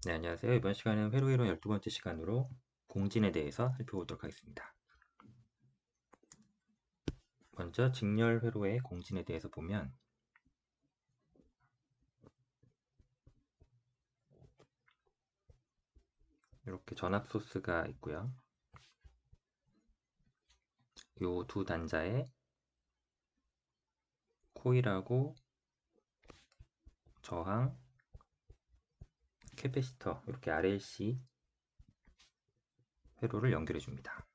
네, 안녕하세요. 이번 시간은 회로 이론 12번째 시간으로 공진에 대해서 살펴보도록 하겠습니다. 먼저 직렬 회로의 공진에 대해서 보면 이렇게 전압 소스가 있고요. 이 두 단자에 코일하고 저항, 캐패시터 이렇게 RLC 회로를 연결해 줍니다.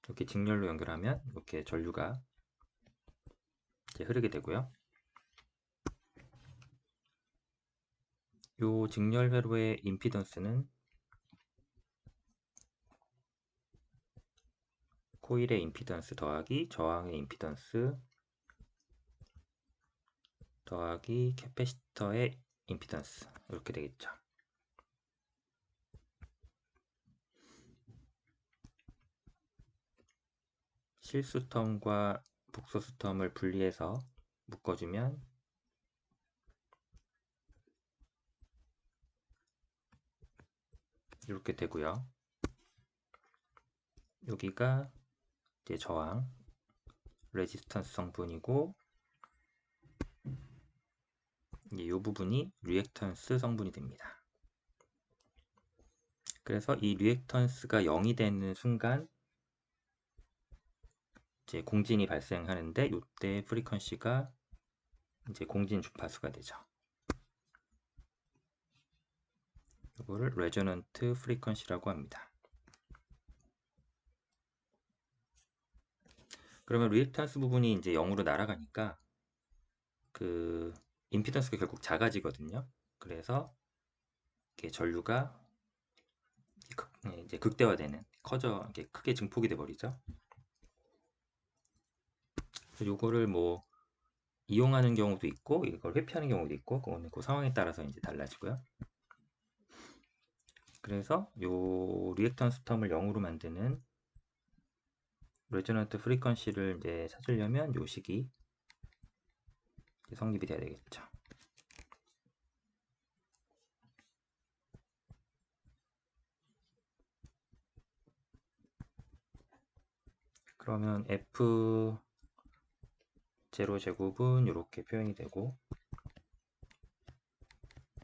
이렇게 직렬로 연결하면 이렇게 전류가 이제 흐르게 되고요. 이 직렬 회로의 임피던스는 코일의 임피던스 더하기 저항의 임피던스 더하기 캐패시터의 임피던스 이렇게 되겠죠. 실수 텀과 복소수 텀을 분리해서 묶어주면 이렇게 되고요. 여기가 이제 저항, 레지스턴스 성분이고 이 부분이 리액턴스 성분이 됩니다. 그래서 이 리액턴스가 0이 되는 순간 이제 공진이 발생하는데 이때 프리퀀시가 이제 공진 주파수가 되죠. 이거를 레저넌트 프리퀀시라고 합니다. 그러면 리액턴스 부분이 이제 0으로 날아가니까 그 임피던스가 결국 작아지거든요. 그래서 이렇게 전류가 이제 극대화되는 커져 이렇게 크게 증폭이 돼 버리죠. 요거를 뭐 이용하는 경우도 있고 이걸 회피하는 경우도 있고 그거는 그 상황에 따라서 이제 달라지고요. 그래서 요 리액턴스 텀을 0으로 만드는 레저넌트 프리퀀시를 이제 찾으려면 요 식이 성립이 돼야 되겠죠. 그러면 F 0 제곱은 이렇게 표현이 되고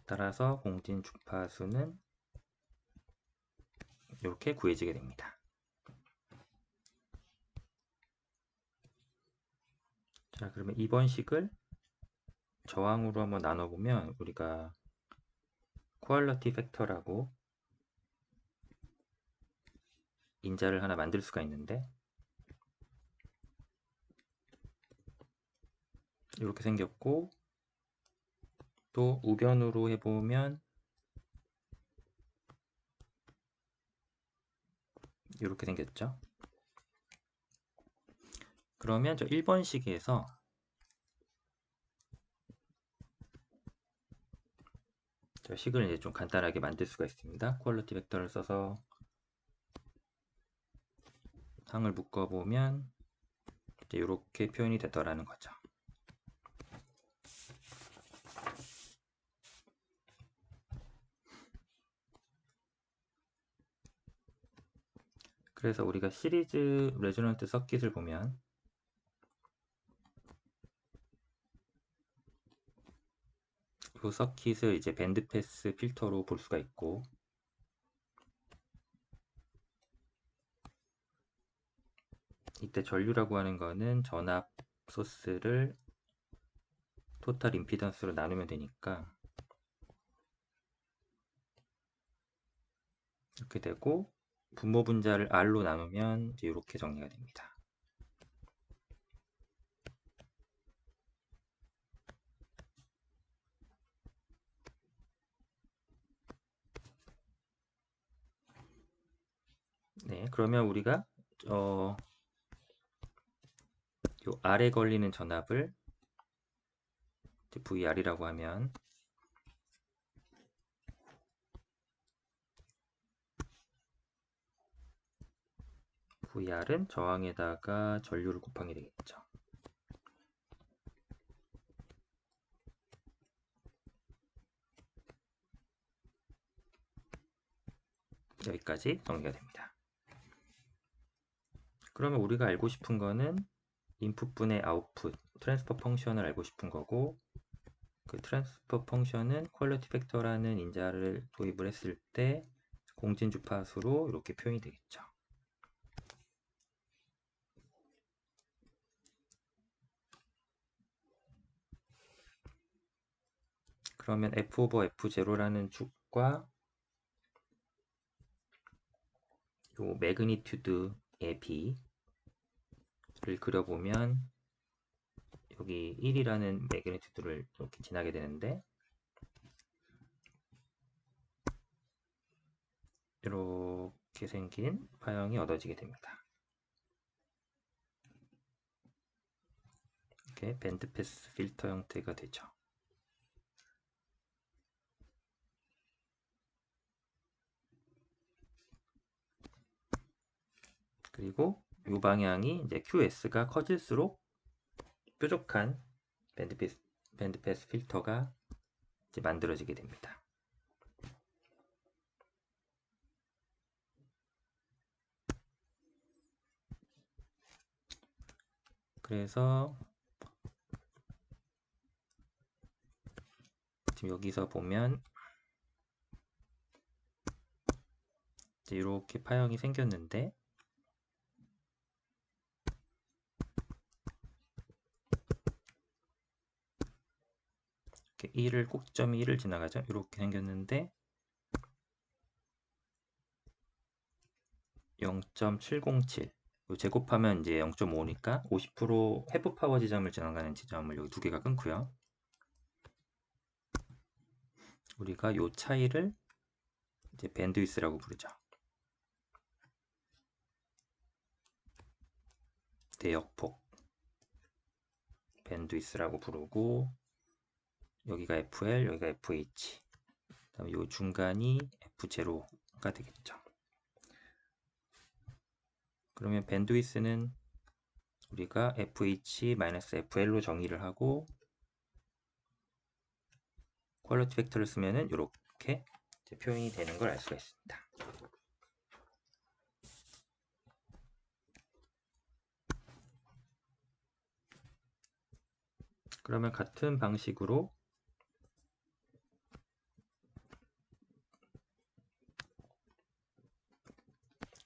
따라서 공진 주파수는 이렇게 구해지게 됩니다. 자, 그러면 이번 식을 저항으로 한번 나눠보면 우리가 퀄리티 팩터라고 인자를 하나 만들 수가 있는데 이렇게 생겼고 또 우변으로 해보면 이렇게 생겼죠. 그러면 저 1번식에서 저 식을 이제 좀 간단하게 만들 수가 있습니다. 퀄리티 벡터를 써서 항을 묶어보면 이제 이렇게 표현이 되더라는 거죠. 그래서 우리가 시리즈 레조넌트 서킷을 보면 이 서킷을 이제 밴드패스 필터로 볼 수가 있고 이때 전류라고 하는 거는 전압 소스를 토탈 임피던스로 나누면 되니까 이렇게 되고 분모 분자를 R로 나누면 이제 이렇게 정리가 됩니다. 네, 그러면 우리가 요 R에 걸리는 전압을 VR이라고 하면 VR은 저항에다가 전류를 곱하게 되겠죠. 여기까지 정리가 됩니다. 그러면 우리가 알고 싶은 거는 인풋분의 아웃풋, 트랜스퍼 펑션을 알고 싶은 거고, 그 트랜스퍼 펑션은 퀄리티 팩터라는 인자를 도입을 했을 때 공진 주파수로 이렇게 표현이 되겠죠. 그러면 f 오버 f0라는 축과 요 매그니튜드의 b를 그려보면 여기 1이라는 매그니튜드를 이렇게 지나게 되는데, 이렇게 생긴 파형이 얻어지게 됩니다. 이렇게 밴드패스 필터 형태가 되죠. 그리고 이 방향이 이제 QS가 커질수록 뾰족한 밴드패스 필터가 이제 만들어지게 됩니다. 그래서 지금 여기서 보면 이제 이렇게 파형이 생겼는데, 이렇게 1을 꼭지점이 1을 지나가죠. 이렇게 생겼는데 0.707 제곱하면 이제 0.5니까 50% 해부 파워 지점을 지나가는 지점을 여기 두 개가 끊고요. 우리가 이 차이를 이제 밴드위스라고 부르죠. 대역폭 밴드위스라고 부르고, 여기가 FL, 여기가 FH, 그다음에 이 중간이 F0가 되겠죠. 그러면 밴드위스는 우리가 FH-FL로 정의를 하고, 퀄리티 팩터를 쓰면은 이렇게 표현이 되는 걸 알 수가 있습니다. 그러면 같은 방식으로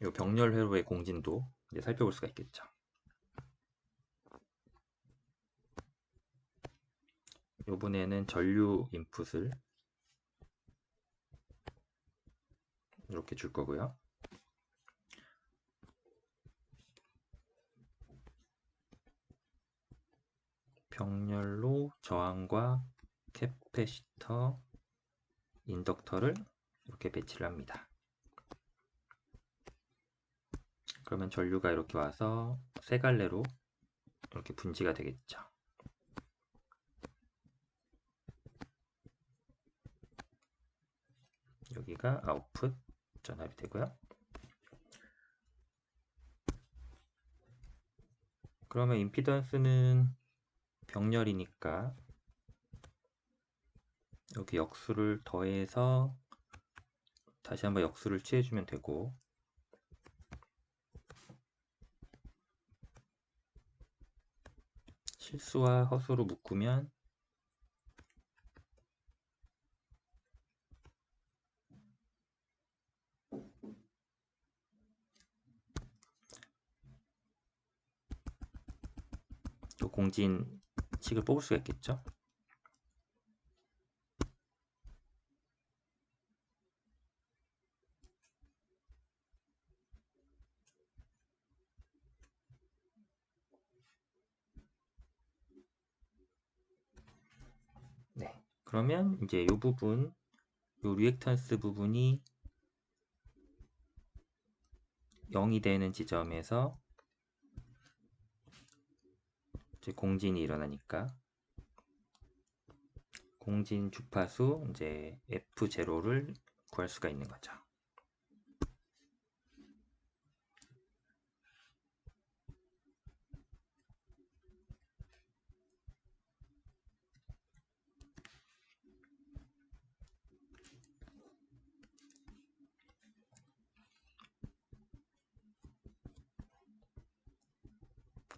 이 병렬 회로의 공진도 이제 살펴볼 수가 있겠죠. 이번에는 전류 인풋을 이렇게 줄 거고요. 병렬로 저항과 캐패시터, 인덕터를 이렇게 배치를 합니다. 그러면 전류가 이렇게 와서 세 갈래로 이렇게 분지가 되겠죠. 여기가 아웃풋 전압이 되고요. 그러면 임피던스는 병렬이니까 여기 역수를 더해서 다시 한번 역수를 취해주면 되고, 실수와 허수로 묶으면 또 공진식을 뽑을 수가 있겠죠. 네, 그러면 이제 이 부분, 이 리액턴스 부분이 0이 되는 지점에서 이제 공진이 일어나니까 공진 주파수 이제 F0를 구할 수가 있는 거죠.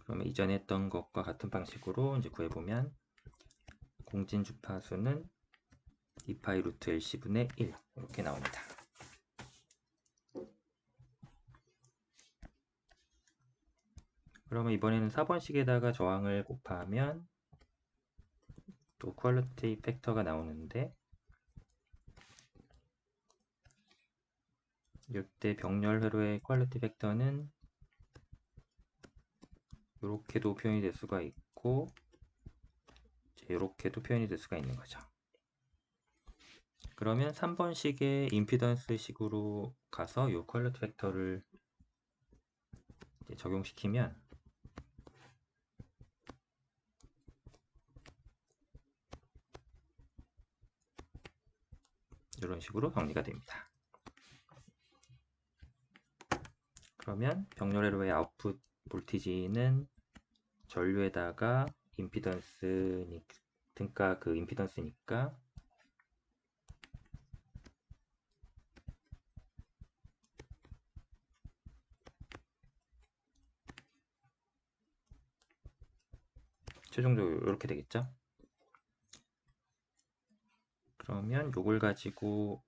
그러면 이전에 했던 것과 같은 방식으로 이제 구해보면 공진 주파수는 2파이 루트 LC분의 1 이렇게 나옵니다. 그러면 이번에는 4번식에다가 저항을 곱하면 또 퀄리티 팩터가 나오는데, 이때 병렬 회로의 퀄리티 팩터는 이렇게도 표현이 될 수가 있고 이렇게도 표현이 될 수가 있는 거죠. 그러면 3번식의 임피던스 식으로 가서 이 퀄리티 팩터를 이제 적용시키면 이런 식으로 정리가 됩니다. 그러면 병렬 회로의 아웃풋 볼티지는 전류에다가 임피던스 등가 그 임피던스니까 최종적으로 이렇게 되겠죠. 그러면 이걸 가지고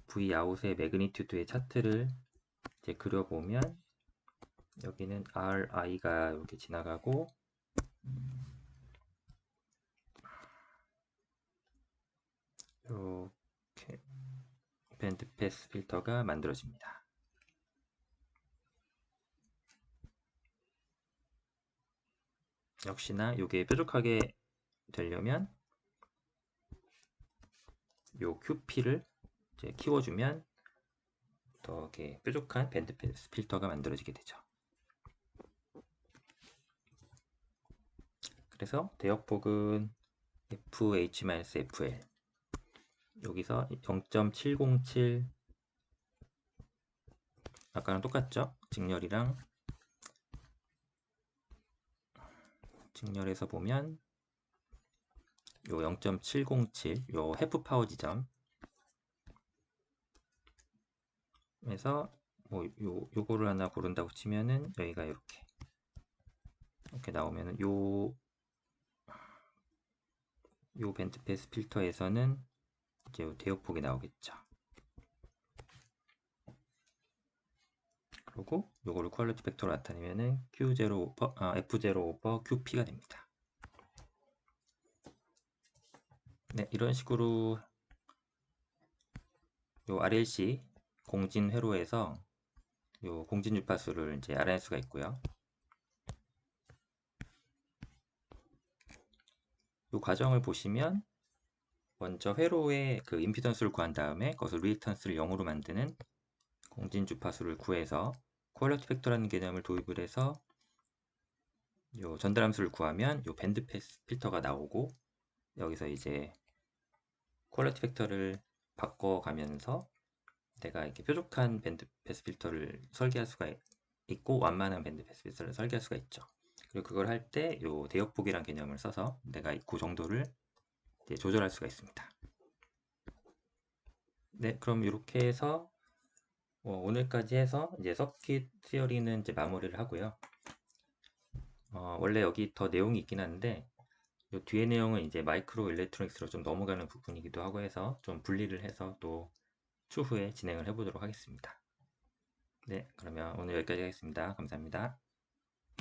V 아웃의 매그니튜드의 차트를 이제 그려보면 여기는 RI가 이렇게 지나가고 이렇게 밴드 패스 필터가 만들어집니다. 역시나 이게 뾰족하게 되려면 요 QP를 이제 키워주면 더 이렇게 뾰족한 밴드 패스 필터가 만들어지게 되죠. 그래서 대역폭은 FH-FL 여기서 0.707 아까랑 똑같죠? 직렬에서 보면 요 0.707 요 해프 파워 지점에서 뭐 요거를 하나 고른다고 치면은 여기가 이렇게 나오면은 요 밴드 패스 필터에서는 이제 요 대역폭이 나오겠죠. 그리고 요거를 퀄리티 팩터로 나타내면은 F0 오버 QP가 됩니다. 네, 이런 식으로 요 RLC 공진 회로에서 요 공진 주파수를 이제 알아낼 수가 있고요. 요 과정을 보시면 먼저 회로의 그 임피던스를 구한 다음에 그것을 리액턴스를 0으로 만드는 공진 주파수를 구해서 퀄리티 팩터라는 개념을 도입을 해서 요 전달함수를 구하면 요 밴드 패스 필터가 나오고 여기서 이제 퀄리티 팩터를 바꿔가면서 내가 이렇게 뾰족한 밴드 패스 필터를 설계할 수가 있고 완만한 밴드 패스 필터를 설계할 수가 있죠. 그리고 그걸 할 때 요 대역폭이란 개념을 써서 내가 그 정도를 이제 조절할 수가 있습니다. 네, 그럼 이렇게 해서 오늘까지 해서 이제 서킷 티어리는 이제 마무리를 하고요. 원래 여기 더 내용이 있긴 한데 요 뒤에 내용은 이제 마이크로 일렉트로닉스로 좀 넘어가는 부분이기도 하고 해서 좀 분리를 해서 또 추후에 진행을 해보도록 하겠습니다. 네, 그러면 오늘 여기까지 하겠습니다. 감사합니다.